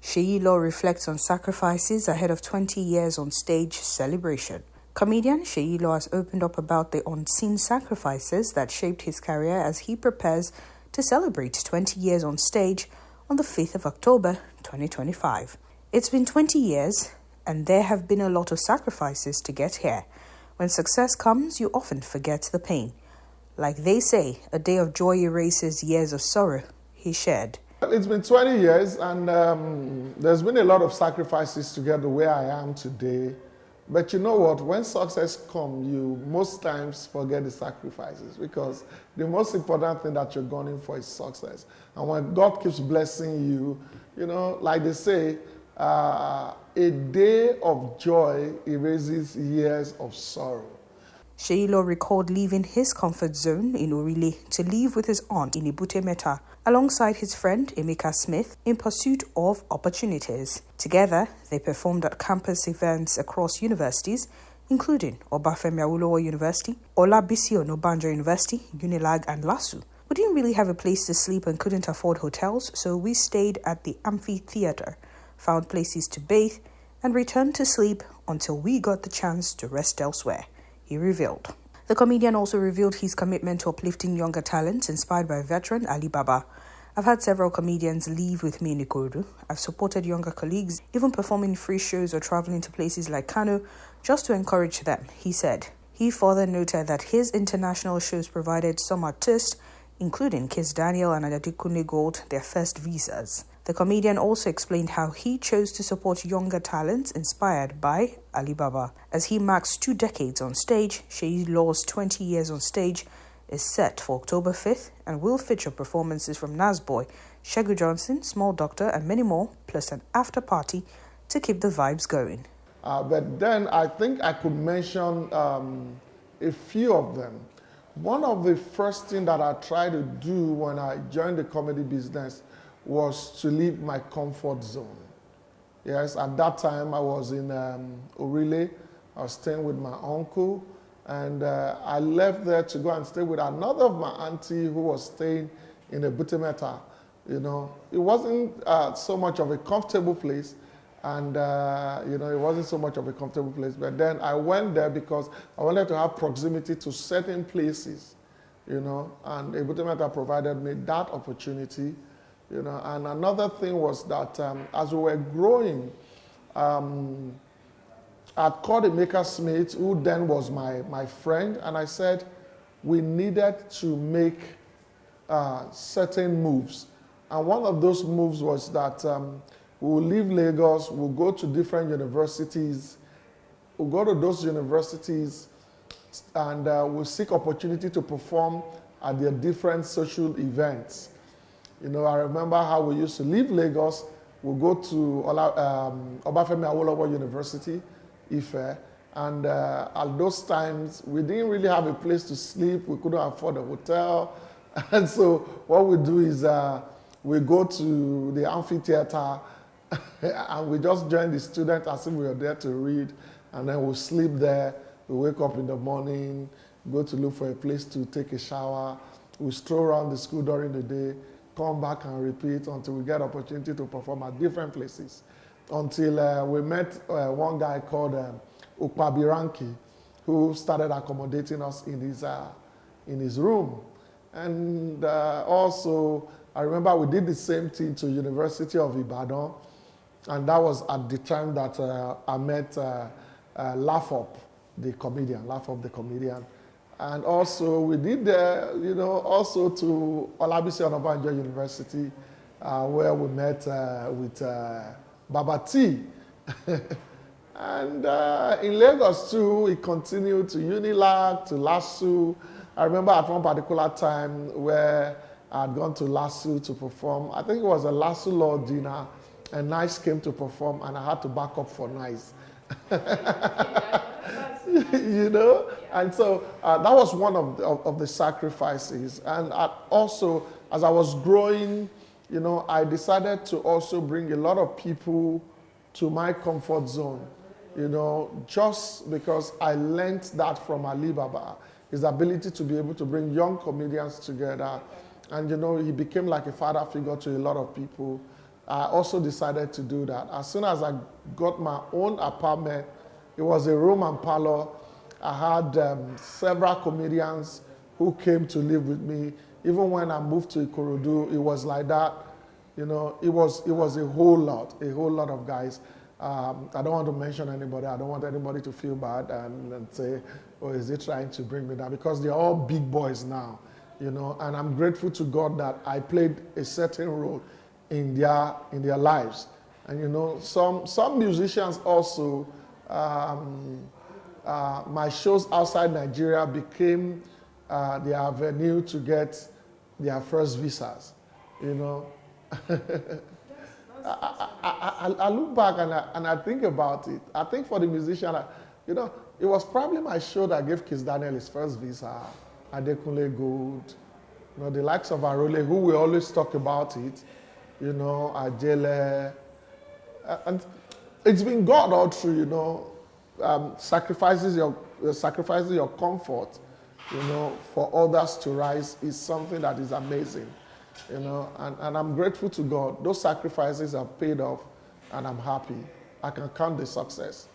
Seyi Law reflects on sacrifices ahead of 20 years on stage celebration. Comedian Seyi Law has opened up about the unseen sacrifices that shaped his career as he prepares to celebrate 20 years on stage on the 5th of October 2025. It's been 20 years, and there have been a lot of sacrifices to get here. When success comes, you often forget the pain. Like they say, a day of joy erases years of sorrow, he shared. It's been 20 years, and there's been a lot of sacrifices to get to where I am today. But you know what? When success comes, you most times forget the sacrifices, because the most important thing that you're gunning for is success. And when God keeps blessing you, you know, like they say, a day of joy erases years of sorrow. Seyi Law recalled leaving his comfort zone in Orile to live with his aunt in Ebute Metta, alongside his friend Emeka Smith, in pursuit of opportunities. Together, they performed at campus events across universities, including Obafemi Awolowo University, Olabisi Onabanjo University, Unilag, and LASU. We didn't really have a place to sleep and couldn't afford hotels, so we stayed at the amphitheater, found places to bathe, and returned to sleep until we got the chance to rest elsewhere, he revealed. The comedian also revealed his commitment to uplifting younger talents inspired by veteran Ali Baba. I've had several comedians leave with me in Ikorodu. I've supported younger colleagues, even performing free shows or traveling to places like Kano just to encourage them, he said. He further noted that his international shows provided some artists, including Kizz and Adekunle Gold, their first visas. The comedian also explained how he chose to support younger talents inspired by Ali Baba. As he marks 2 decades on stage, Seyi Law's 20 years on stage is set for October 5th and will feature performances from Nasboi, Segun Johnson, Small Doctor, and many more, plus an after party to keep the vibes going. But then I think I could mention a few of them. One of the first things that I tried to do when I joined the comedy business was to leave my comfort zone. Yes, at that time I was in Orile. I was staying with my uncle, and I left there to go and stay with another of my auntie who was staying in Ebute Metta. You know, it wasn't so much of a comfortable place, and you know, it wasn't so much of a comfortable place. But then I went there because I wanted to have proximity to certain places, you know, and Ebute Metta provided me that opportunity. You know, and another thing was that as we were growing, I called Emeka Smith, who then was my friend, and I said we needed to make certain moves. And one of those moves was that we'll leave Lagos, we'll go to different universities, we'll go to those universities, and we'll seek opportunity to perform at their different social events. You know, I remember how we used to leave Lagos, we'll go to Obafemi Awolowo University, Ife, and at those times, we didn't really have a place to sleep, we couldn't afford a hotel, and so what we do is we go to the amphitheater and we just join the students as if we were there to read, and then we'll sleep there, we wake up in the morning, go to look for a place to take a shower, we stroll around the school during the day, come back and repeat until we get opportunity to perform at different places. Until we met one guy called Ukpabiranki, who started accommodating us in his room. And also, I remember we did the same thing to University of Ibadan, and that was at the time that I met Lafop, the comedian. And also we did, you know, also to Olabisi Onabanjo University, where we met with Baba T. And in Lagos too, we continued to Unilag, to LASU. I remember at one particular time where I had gone to LASU to perform. I think it was a LASU Law dinner, and Nice came to perform, and I had to back up for Nice. You know, and so that was one of the sacrifices. And also, as I was growing, you know, I decided to also bring a lot of people to my comfort zone, you know, just because I learned that from Ali Baba, his ability to be able to bring young comedians together. And, you know, he became like a father figure to a lot of people. I also decided to do that. As soon as I got my own apartment, it was a room and parlor. I had several comedians who came to live with me. Even when I moved to Ikorodu, it was like that. You know, it was a whole lot of guys. I don't want to mention anybody. I don't want anybody to feel bad and say, oh, is he trying to bring me down? Because they're all big boys now, you know, and I'm grateful to God that I played a certain role in their lives. And, you know, some musicians also, my shows outside Nigeria became their avenue to get their first visas, you know. I look back and I think about it. I think for the musician, you know, it was probably my show that gave Kizz Daniel his first visa, Adekunle Gold, you know, the likes of Orile, who we always talk about it, you know, Ajele. And it's been God all through, you know, sacrifices your comfort, you know, for others to rise is something that is amazing. You know, and I'm grateful to God. Those sacrifices have paid off, and I'm happy. I can count the success.